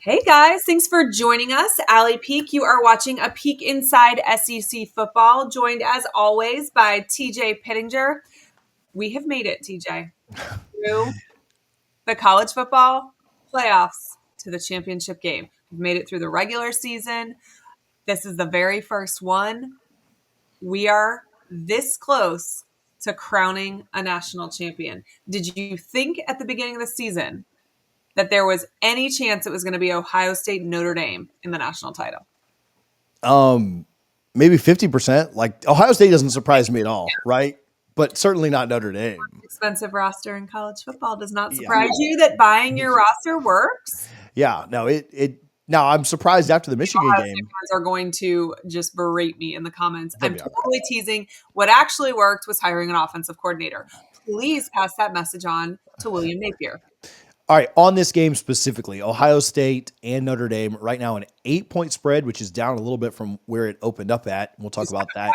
Hey guys, thanks for joining us. Allie Peak, you are watching a peek inside SEC football, joined as always by TJ Pittinger. We have made it, TJ, through the college football playoffs to the championship game. We've made it through the regular season. This is the very first one. We are this close to crowning a national champion. Did you think at the beginning of the season that there was any chance it was going to be Ohio State Notre Dame in the national title? Maybe 50%. Like Ohio State doesn't surprise me at all, right? But certainly not Notre Dame. Expensive roster in college football does not Yeah. surprise you that buying your roster works. Yeah. No, now I'm surprised after the Michigan Ohio game. State fans are going to just berate me in the comments. They'll I'm be all totally teasing. What actually worked was hiring an offensive coordinator. Please pass that message on to William Napier. All right. On this game specifically, Ohio State and Notre Dame right now an 8-point spread, which is down a little bit from where it opened up at. We'll talk about that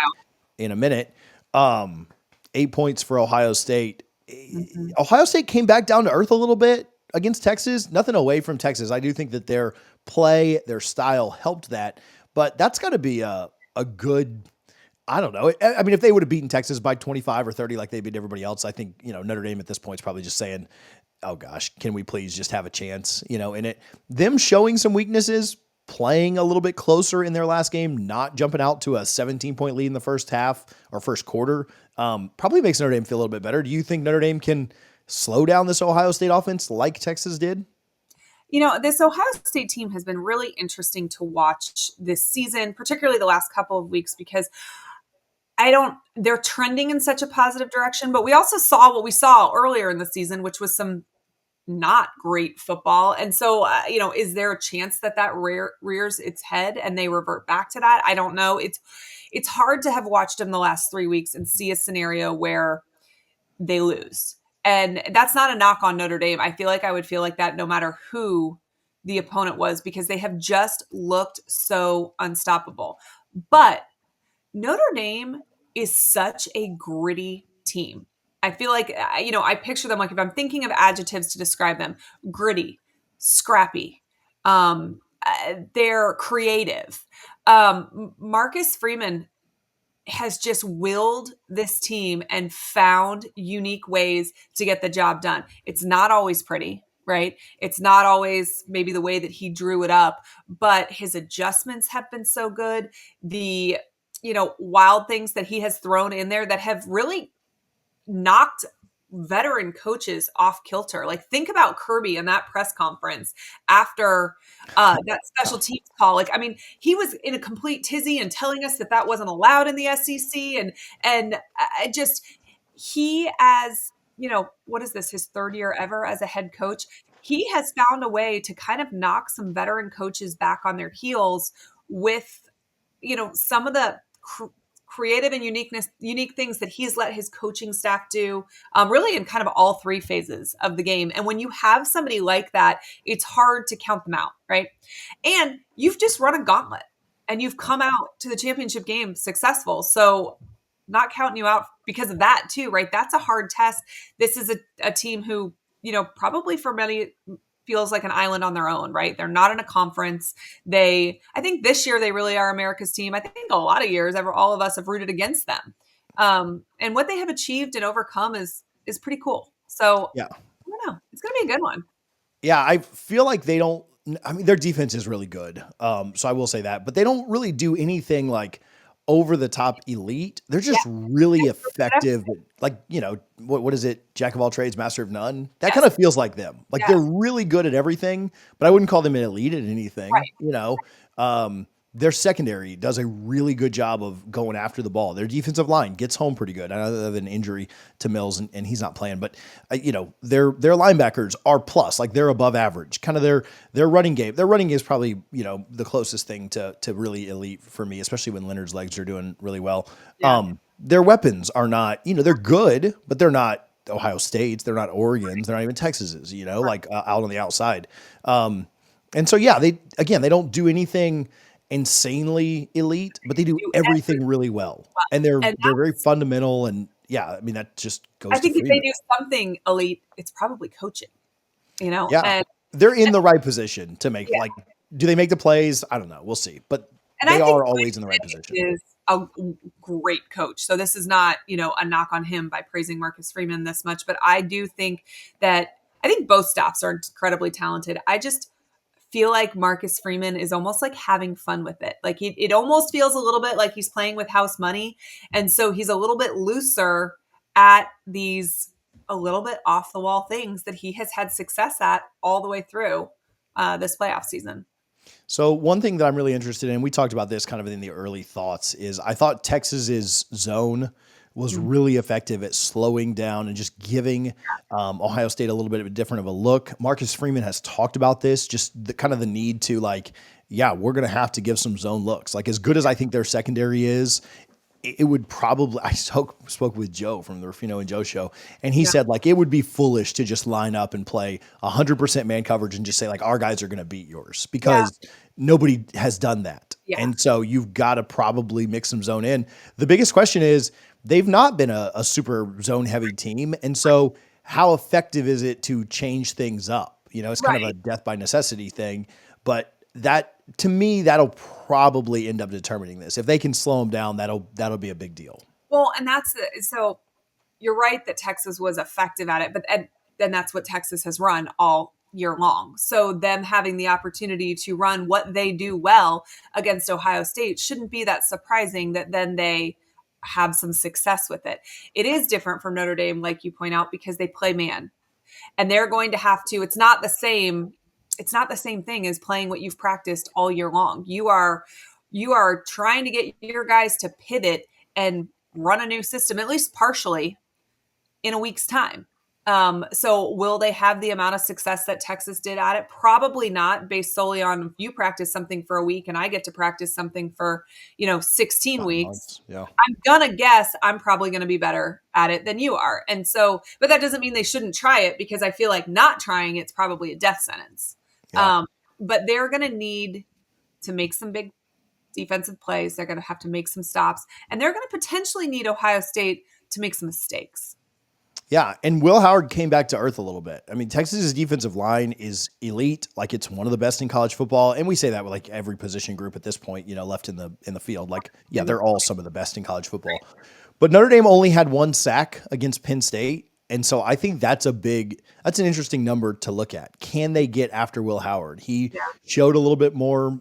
in a minute. 8 points for Ohio State. Mm-hmm. Ohio State came back down to earth a little bit against Texas. Nothing away from Texas. I do think that their play, their style helped that, but that's got to be a good, I don't know. I mean, if they would have beaten Texas by 25 or 30 like they beat everybody else, I think, Notre Dame at this point is probably just saying, oh gosh, can we please just have a chance, in it? Them showing some weaknesses, playing a little bit closer in their last game, not jumping out to a 17-point lead in the first half or first quarter, probably makes Notre Dame feel a little bit better. Do you think Notre Dame can slow down this Ohio State offense like Texas did? This Ohio State team has been really interesting to watch this season, particularly the last couple of weeks, because they're trending in such a positive direction, but we also saw what we saw earlier in the season, which was some not great football. And so, is there a chance that rears its head and they revert back to that? I don't know. It's hard to have watched them the last 3 weeks and see a scenario where they lose. And that's not a knock on Notre Dame. I feel like I would feel like that no matter who the opponent was, because they have just looked so unstoppable. But Notre Dame is such a gritty team. I feel like, I picture them like, if I'm thinking of adjectives to describe them, gritty, scrappy, they're creative. Marcus Freeman has just willed this team and found unique ways to get the job done. It's not always pretty, right? It's not always maybe the way that he drew it up, but his adjustments have been so good. The, wild things that he has thrown in there that have really knocked veteran coaches off kilter. Like, think about Kirby in that press conference after that special teams call. Like, I mean, he was in a complete tizzy and telling us that wasn't allowed in the SEC. And I just, he, as, what is this, his third year ever as a head coach? He has found a way to kind of knock some veteran coaches back on their heels with, some of the creative and unique things that he's let his coaching staff do, really in kind of all three phases of the game. And when you have somebody like that, it's hard to count them out, right? And you've just run a gauntlet and you've come out to the championship game successful. So not counting you out because of that too, right? That's a hard test. This is a team who, probably for many feels like an island on their own, right? They're not in a conference. I think this year they really are America's team. I think a lot of years, all of us have rooted against them. And what they have achieved and overcome is pretty cool. So yeah, I don't know. It's going to be a good one. Yeah, I feel like their defense is really good. So I will say that, but they don't really do anything like over the top elite. They're just really effective. Like, what is it? Jack of all trades, master of none. That kind of feels like them. Like they're really good at everything, but I wouldn't call them an elite at anything. Right. Their secondary does a really good job of going after the ball. Their defensive line gets home pretty good. I know they have an injury to Mills and he's not playing, but their linebackers are plus, like they're above average. Kind of their running game. Their running game is probably, the closest thing to really elite for me, especially when Leonard's legs are doing really well. Yeah. Their weapons are not, they're good, but they're not Ohio State's, they're not Oregon's, they're not even Texas's, like out on the outside. And so, they don't do anything insanely elite, but they do everything really well. And they're very fundamental. And that just goes I think to if they do something elite, it's probably coaching, Yeah. And they're in the right position to make, Yeah. like, do they make the plays? I don't know. We'll see. But And I they think are always in the right Mike position. is a great coach. So this is not, a knock on him by praising Marcus Freeman this much, but I do think that I think both staffs are incredibly talented. I just feel like Marcus Freeman is almost like having fun with it. Like it almost feels a little bit like he's playing with house money. And so he's a little bit looser at these a little bit off the wall things that he has had success at all the way through this playoff season. So one thing that I'm really interested in, we talked about this kind of in the early thoughts, is I thought Texas's zone was Mhm. really effective at slowing down and just giving Ohio State a little bit of a different of a look. Marcus Freeman has talked about this, just the kind of the need to like, yeah, we're going to have to give some zone looks. Like as good as I think their secondary is, it would probably, I spoke with Joe from the Rufino and Joe show, and he Yeah. said like it would be foolish to just line up and play 100% man coverage and just say like our guys are going to beat yours Yeah. because nobody has done that. Yeah. And so you've got to probably mix some zone in. The biggest question is they've not been a super zone heavy team. And so how effective is it to change things up? It's kind of a Right. death by necessity thing, but that to me, that'll probably end up determining this. If they can slow them down, that'll be a big deal. Well, and so you're right that Texas was effective at it, but and then that's what Texas has run all year long. So them having the opportunity to run what they do well against Ohio State shouldn't be that surprising that then they have some success with it. It is different from Notre Dame, like you point out, because they play man and they're going to have to, it's not the same thing as playing what you've practiced all year long. You are trying to get your guys to pivot and run a new system, at least partially, in a week's time. So will they have the amount of success that Texas did at it? Probably not, based solely on you practice something for a week and I get to practice something for, 16 5 weeks. months. Yeah. I'm gonna guess I'm probably gonna be better at it than you are. And so, but that doesn't mean they shouldn't try it, because I feel like not trying it's probably a death sentence. Yeah. But they're gonna need to make some big defensive plays. They're gonna have to make some stops, and they're gonna potentially need Ohio State to make some mistakes. Yeah, and Will Howard came back to earth a little bit. I mean, Texas's defensive line is elite, like it's one of the best in college football, and we say that with like every position group at this point, left in the field. Like, yeah, they're all some of the best in college football. But Notre Dame only had one sack against Penn State, and so I think that's an interesting number to look at. Can they get after Will Howard? He Yeah. showed a little bit more,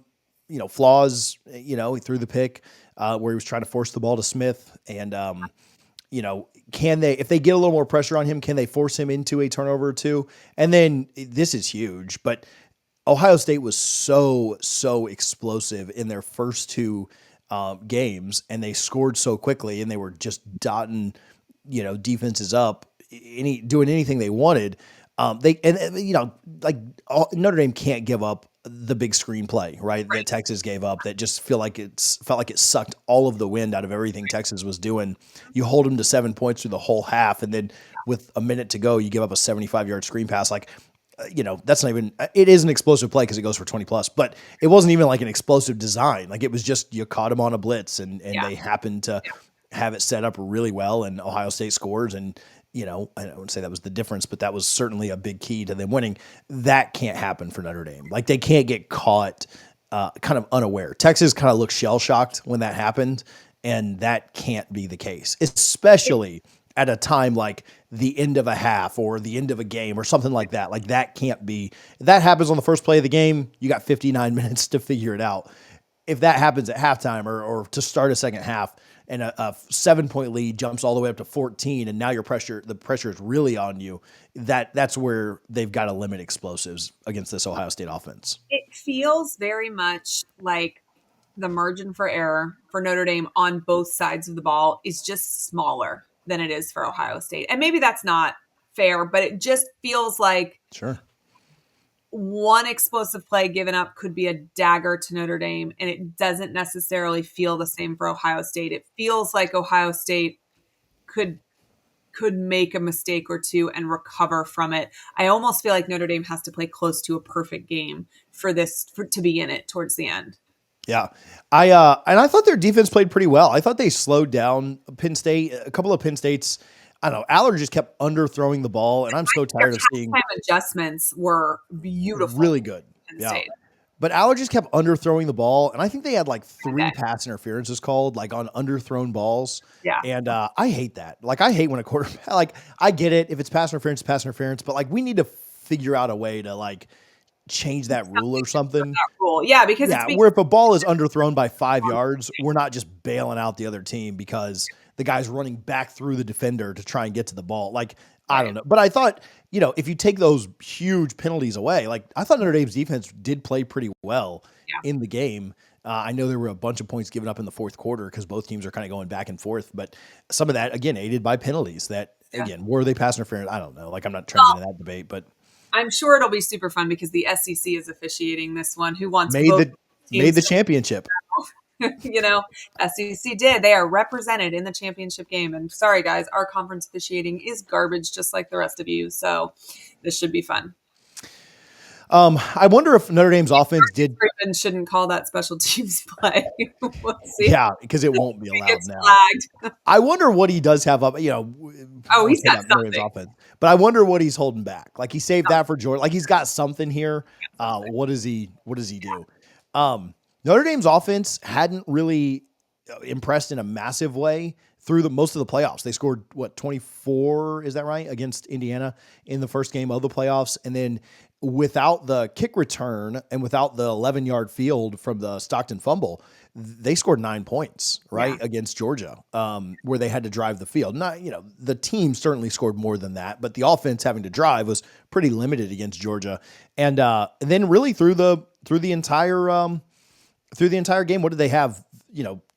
flaws. He threw the pick where he was trying to force the ball to Smith, and can they, if they get a little more pressure on him, can they force him into a turnover or two? And then this is huge, but Ohio State was so explosive in their first two games, and they scored so quickly, and they were just dotting, defenses up, doing anything they wanted. Notre Dame can't give up the big screenplay, right? That Right. Texas gave up that just felt like it sucked all of the wind out of everything Texas was doing. You hold them to 7 points through the whole half, and then with a minute to go, you give up a 75-yard screen pass. Like, that's not even, it is an explosive play because it goes for 20 plus, but it wasn't even like an explosive design. Like it was just, you caught them on a blitz and Yeah. they happened to have it set up really well, and Ohio State scores. And, I wouldn't say that was the difference, but that was certainly a big key to them winning. That can't happen for Notre Dame. Like they can't get caught kind of unaware. Texas kind of looked shell shocked when that happened, and that can't be the case, especially at a time like the end of a half or the end of a game or something like that. Like that can't be, if that happens on the first play of the game, you got 59 minutes to figure it out. If that happens at halftime or to start a second half, and a 7-point lead jumps all the way up to 14, and now the pressure is really on you, that's where they've got to limit explosives against this Ohio State offense. It feels very much like the margin for error for Notre Dame on both sides of the ball is just smaller than it is for Ohio State. And maybe that's not fair, but it just feels like Sure. one explosive play given up could be a dagger to Notre Dame, and it doesn't necessarily feel the same for Ohio State. It feels like Ohio State could make a mistake or two and recover from it. I almost feel like Notre Dame has to play close to a perfect game for to be in it towards the end. Yeah. And I thought their defense played pretty well. I thought they slowed down Penn State. A couple of Penn State's, I don't know. Aller just kept underthrowing the ball, and I'm so Their tired of seeing halftime adjustments were beautiful really good. in Yeah. state. But Aller just kept underthrowing the ball, and I think they had like Okay. 3 pass interferences called, like on underthrown balls. Yeah. And I hate that. Like I hate when a quarterback like I get it if it's pass interference, but like we need to figure out a way to like change that rule or something. That rule. Yeah, because it's Yeah, being where if a ball is underthrown by 5 yards, we're not just bailing out the other team because the guy's running back through the defender to try and get to the ball. Like, I right. don't know. But I thought, if you take those huge penalties away, like I thought Notre Dame's defense did play pretty well Yeah. in the game. I know there were a bunch of points given up in the fourth quarter because both teams are kind of going back and forth, but some of that, again, aided by penalties that, Yeah. again, were they pass interference? I don't know. Like, I'm not trying to get into that debate, but I'm sure it'll be super fun because the SEC is officiating this one. Who wants made both the made teams the to championship. SEC did. They are represented in the championship game. And sorry, guys, our conference officiating is garbage, just like the rest of you. So this should be fun. I wonder if Notre Dame's offense did. Griffin shouldn't call that special teams play. We'll see. Yeah, because it won't be It allowed gets now. flagged. I wonder what he does have up. I Oh, was he's talking got about Notre Dame's something. offense, but I wonder what he's holding back. Like he saved that for Jordan. Like he's got something here. What does he? What does he do? Notre Dame's offense hadn't really impressed in a massive way through the most of the playoffs. They scored 24, is that right, against Indiana in the first game of the playoffs, and then without the kick return and without the 11-yard field from the Stockton fumble, they scored 9 points, right, against Georgia, where they had to drive the field. Not, the team certainly scored more than that, but the offense having to drive was pretty limited against Georgia. And then really through the entire game, what did they have?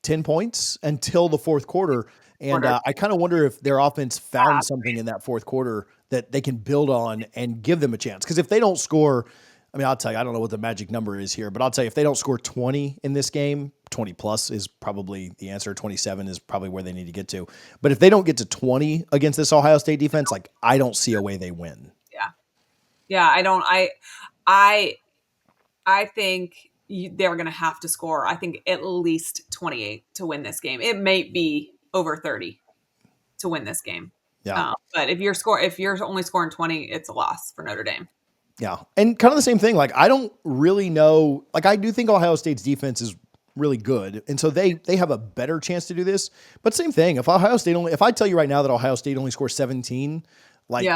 10 points until the fourth quarter. And I kind of wonder if their offense found something in that fourth quarter that they can build on and give them a chance. Because if they don't score, I mean, I'll tell you, I don't know what the magic number is here, but I'll tell you, if they don't score 20 in this game, 20 plus is probably the answer. 27 is probably where they need to get to. But if they don't get to 20 against this Ohio State defense, like I don't see a way they win. Yeah. Yeah. I think they're going to have to score, I think, at least 28 to win this game. It may be over 30 to win this game. Yeah. But if you're only scoring 20, it's a loss for Notre Dame. Yeah. And kind of the same thing. Like, I don't really know. Like, I do think Ohio State's defense is really good. And so they have a better chance to do this. But same thing. If I tell you right now that Ohio State only scores 17, like,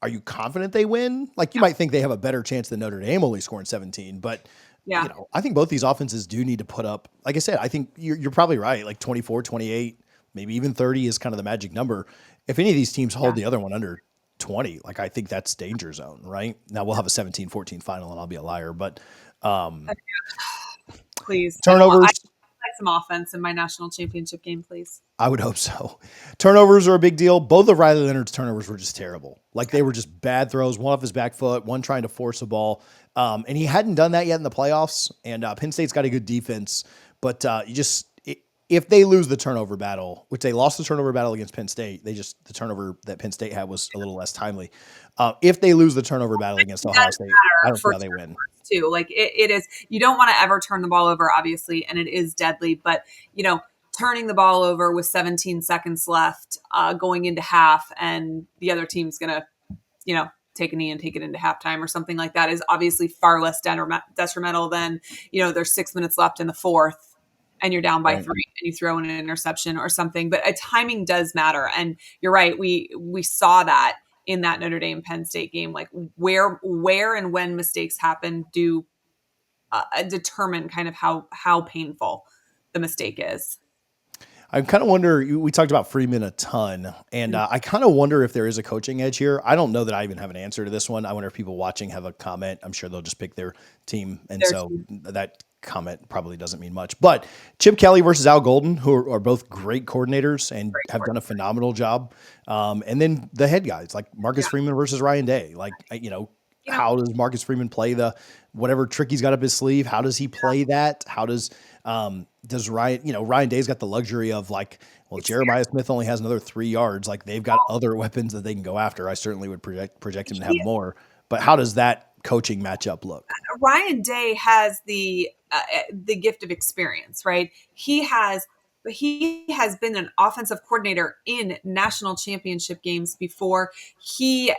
are you confident they win? Like, you might think they have a better chance than Notre Dame only scoring 17. But, I think both these offenses do need to put up, like I said, I think you're probably right. Like 24, 28, maybe even 30 is kind of the magic number. If any of these teams hold the other one under 20, like I think that's danger zone, right? Now we'll have a 17-14 final and I'll be a liar, but please. Turnovers. I'd like some offense in my national championship game, please. I would hope so. Turnovers are a big deal. Both of Riley Leonard's turnovers were just terrible. Like they were just bad throws, one off his back foot, one trying to force a ball. And he hadn't done that yet in the playoffs. And Penn State's got a good defense, but if they lose the turnover battle, which they lost the turnover battle against Penn State, the turnover that Penn State had was a little less timely. If they lose the turnover battle against Ohio State, I don't see how they win. Too. Like it is, you don't want to ever turn the ball over, obviously, and it is deadly, but turning the ball over with 17 seconds left, going into half, and the other team's gonna, take a knee and take it into halftime or something like that is obviously far less detrimental than, there's 6 minutes left in the fourth and you're down by 3 and you throw in an interception or something. But timing does matter. And you're right. We saw that in that Notre Dame Penn State game, like where and when mistakes happen do determine kind of how painful the mistake is. I kind of wonder, we talked about Freeman a ton, and I kind of wonder if there is a coaching edge here. I don't know that I even have an answer to this one. I wonder if people watching have a comment. I'm sure they'll just pick their team. And that comment probably doesn't mean much. But Chip Kelly versus Al Golden, who are both great coordinators and have done a phenomenal job. And then the head guys, like Marcus Freeman versus Ryan Day. Like, how does Marcus Freeman play whatever trick he's got up his sleeve? How does he play that? How does Ryan Day's got the luxury of Jeremiah Smith only has another 3 yards. Like they've got other weapons that they can go after. I certainly would project him to have more, but how does that coaching matchup look? Ryan Day has the gift of experience, right? He has he has been an offensive coordinator in national championship games before. He's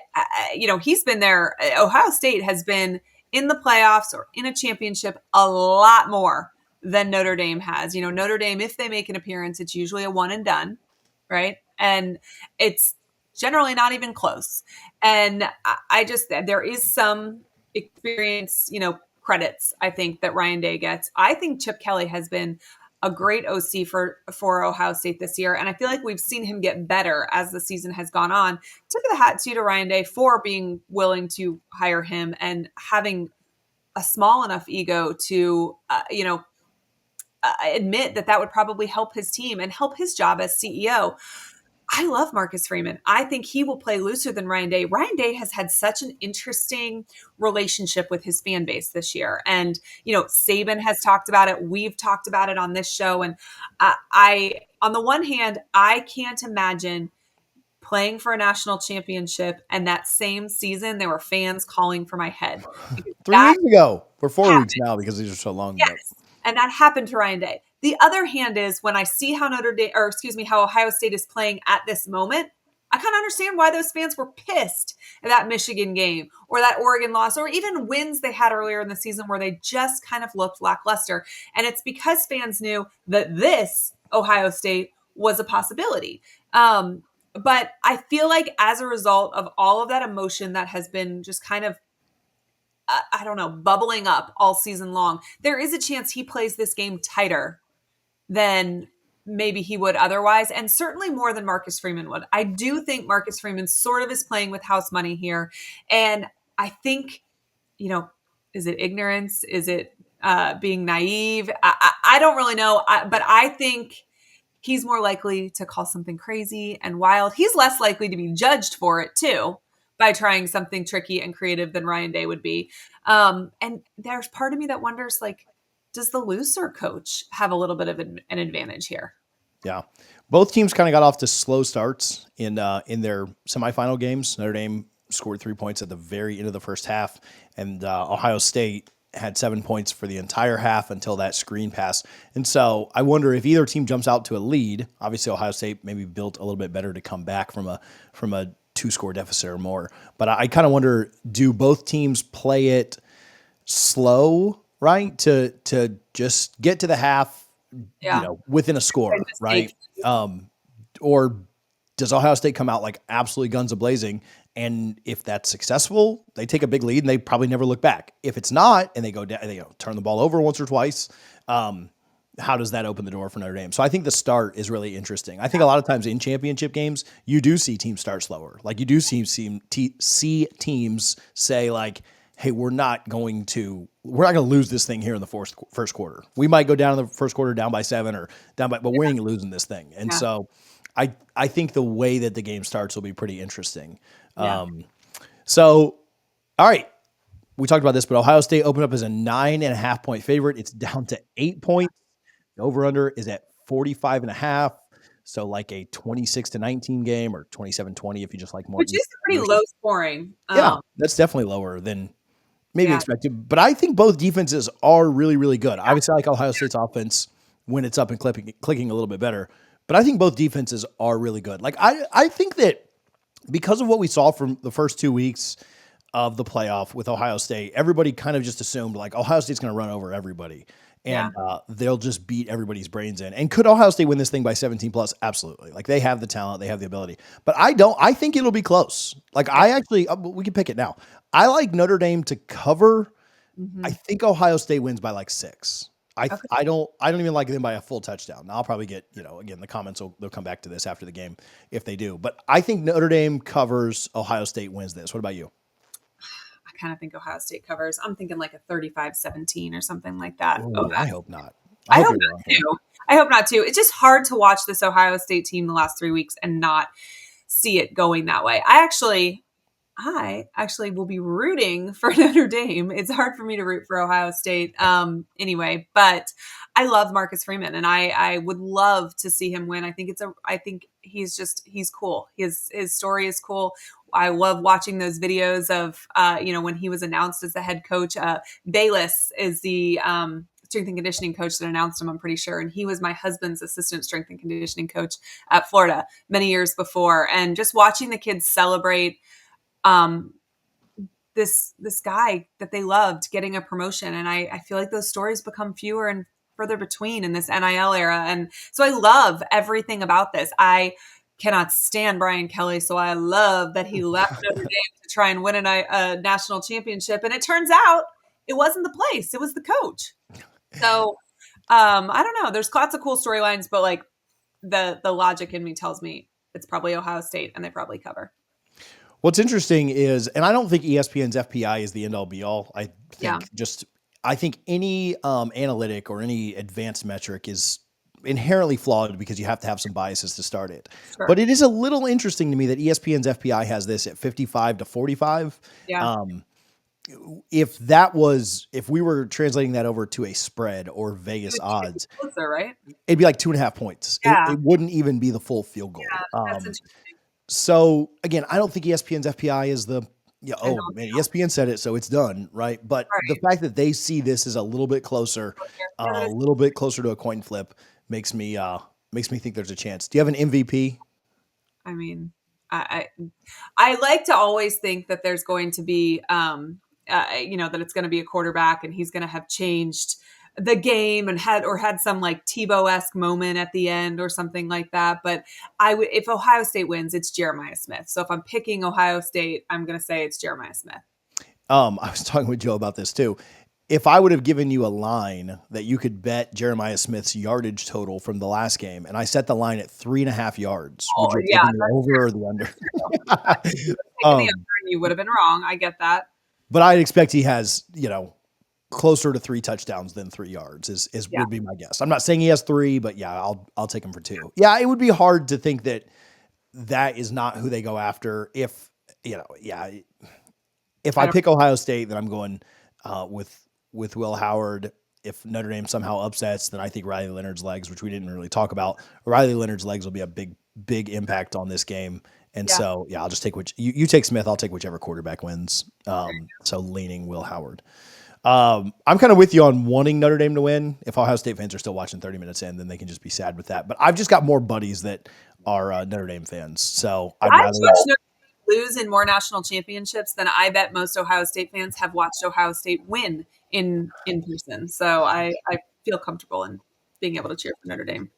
been there. Ohio State has been in the playoffs or in a championship a lot more than Notre Dame has. Notre Dame, if they make an appearance, it's usually a one and done, right? And it's generally not even close. And I just, there is some experience, credits, I think, that Ryan Day gets. I think Chip Kelly has been a great OC for Ohio State this year. And I feel like we've seen him get better as the season has gone on. Tip of the hat too to Ryan Day for being willing to hire him and having a small enough ego to, admit that would probably help his team and help his job as CEO. I love Marcus Freeman. I think he will play looser than Ryan Day. Ryan Day has had such an interesting relationship with his fan base this year. And, Saban has talked about it. We've talked about it on this show. And on the one hand, I can't imagine playing for a national championship and that same season there were fans calling for my head. Because 3 weeks ago. We're 4 weeks happened. now because these are so long ago. Yes. And that happened to Ryan Day. The other hand is when I see how how Ohio State is playing at this moment, I kind of understand why those fans were pissed at that Michigan game or that Oregon loss or even wins they had earlier in the season where they just kind of looked lackluster. And it's because fans knew that this Ohio State was a possibility. But I feel like as a result of all of that emotion that has been just kind of I don't know, bubbling up all season long, there is a chance he plays this game tighter than maybe he would otherwise, and certainly more than Marcus Freeman would. I do think Marcus Freeman sort of is playing with house money here. And I think, is it ignorance? Is it being naive? I don't really know. But I think he's more likely to call something crazy and wild. He's less likely to be judged for it too by trying something tricky and creative than Ryan Day would be. And there's part of me that wonders, like, does the looser coach have a little bit of an advantage here? Yeah. Both teams kind of got off to slow starts in their semifinal games. Notre Dame scored 3 points at the very end of the first half, and Ohio State had 7 points for the entire half until that screen pass. And so I wonder if either team jumps out to a lead. Obviously, Ohio State maybe built a little bit better to come back from a 2-score deficit or more. But I kind of wonder, do both teams play it slow, right? To just get to the half, within a score, right? Or does Ohio State come out like absolutely guns a-blazing? And if that's successful, they take a big lead and they probably never look back. If it's not, and they go down, they turn the ball over once or twice, how does that open the door for Notre Dame? So I think the start is really interesting. I think a lot of times in championship games, you do see teams start slower. Like you do see teams say like, hey, we're not going to lose this thing here in the first quarter. We might go down in the first quarter down by 7 or down by, but we ain't losing this thing. And so I think the way that the game starts will be pretty interesting. Yeah. So, all right. We talked about this, but Ohio State opened up as a 9.5 point favorite. It's down to 8 points. The over-under is at 45.5. So like a 26-19 game or 27-20 if you just like more. Which is pretty low scoring. Yeah, that's definitely lower than maybe expected. But I think both defenses are really, really good. Obviously, I like Ohio State's offense when it's up and clicking a little bit better. But I think both defenses are really good. Like I think that because of what we saw from the first 2 weeks of the playoff with Ohio State, everybody kind of just assumed like Ohio State's going to run over everybody. And they'll just beat everybody's brains in. And could Ohio State win this thing by 17 plus? Absolutely. Like they have the talent, they have the ability. But I think it'll be close. Like we can pick it now. I like Notre Dame to cover. Mm-hmm. I think Ohio State wins by like 6. I don't even like them by a full touchdown. Now I'll probably get, again, the comments they'll come back to this after the game if they do. But I think Notre Dame covers, Ohio State wins this. What about you? I kind of think Ohio State covers. I'm thinking like a 35-17 or something like that. Ooh, I hope not. I hope not too. I hope not too. It's just hard to watch this Ohio State team the last 3 weeks and not see it going that way. I actually will be rooting for Notre Dame. It's hard for me to root for Ohio State anyway, but I love Marcus Freeman and I would love to see him win. I think he's cool. His story is cool. I love watching those videos of, when he was announced as the head coach. Bayless is the strength and conditioning coach that announced him, I'm pretty sure. And he was my husband's assistant strength and conditioning coach at Florida many years before. And just watching the kids celebrate um, this guy that they loved getting a promotion. And I feel like those stories become fewer and further between in this NIL era. And so I love everything about this. I cannot stand Brian Kelly, so I love that he left Notre Dame to try and win a national championship. And it turns out it wasn't the place; it was the coach. So I don't know. There's lots of cool storylines, but like the logic in me tells me it's probably Ohio State, and they probably cover. What's interesting is, and I don't think ESPN's FPI is the end all be all. Yeah. I think any analytic or any advanced metric is inherently flawed because you have to have some biases to start it. Sure. But it is a little interesting to me that ESPN's FPI has this at 55 to 45. Yeah. If we were translating that over to a spread or Vegas odds, Closer, right? it'd be like 2.5 points. Yeah. It wouldn't even be the full field goal. That's interesting. So again, I don't think ESPN's FPI is the ESPN said it, so it's done, right? But the fact that they see this as a little bit closer, to a coin flip makes me think there's a chance. Do you have an MVP? I mean, I like to always think that there's going to be, that it's going to be a quarterback and he's going to have changed the game and had some like Tebow-esque moment at the end or something like that. But if Ohio State wins, it's Jeremiah Smith. So if I'm picking Ohio State, I'm going to say it's Jeremiah Smith. I was talking with Joe about this too. If I would have given you a line that you could bet Jeremiah Smith's yardage total from the last game, and I set the line at 3.5 yards, would you have taken the over or the under? The under, and you would have been wrong. I get that. But I'd expect he has, closer to 3 touchdowns than 3 yards would be my guess. I'm not saying he has 3, but yeah, I'll take him for 2. Yeah, it would be hard to think that is not who they go after. If I pick Ohio State, then I'm going with Will Howard. If Notre Dame somehow upsets, then I think Riley Leonard's legs, which we didn't really talk about, Riley Leonard's legs will be a big impact on this game. And so, I'll just take you take Smith. I'll take whichever quarterback wins. So leaning Will Howard. I'm kind of with you on wanting Notre Dame to win. If Ohio State fans are still watching 30 minutes in, then they can just be sad with that. But I've just got more buddies that are Notre Dame fans. So I'd rather lose in more national championships than I bet most Ohio State fans have watched Ohio State win in person. So I feel comfortable in being able to cheer for Notre Dame.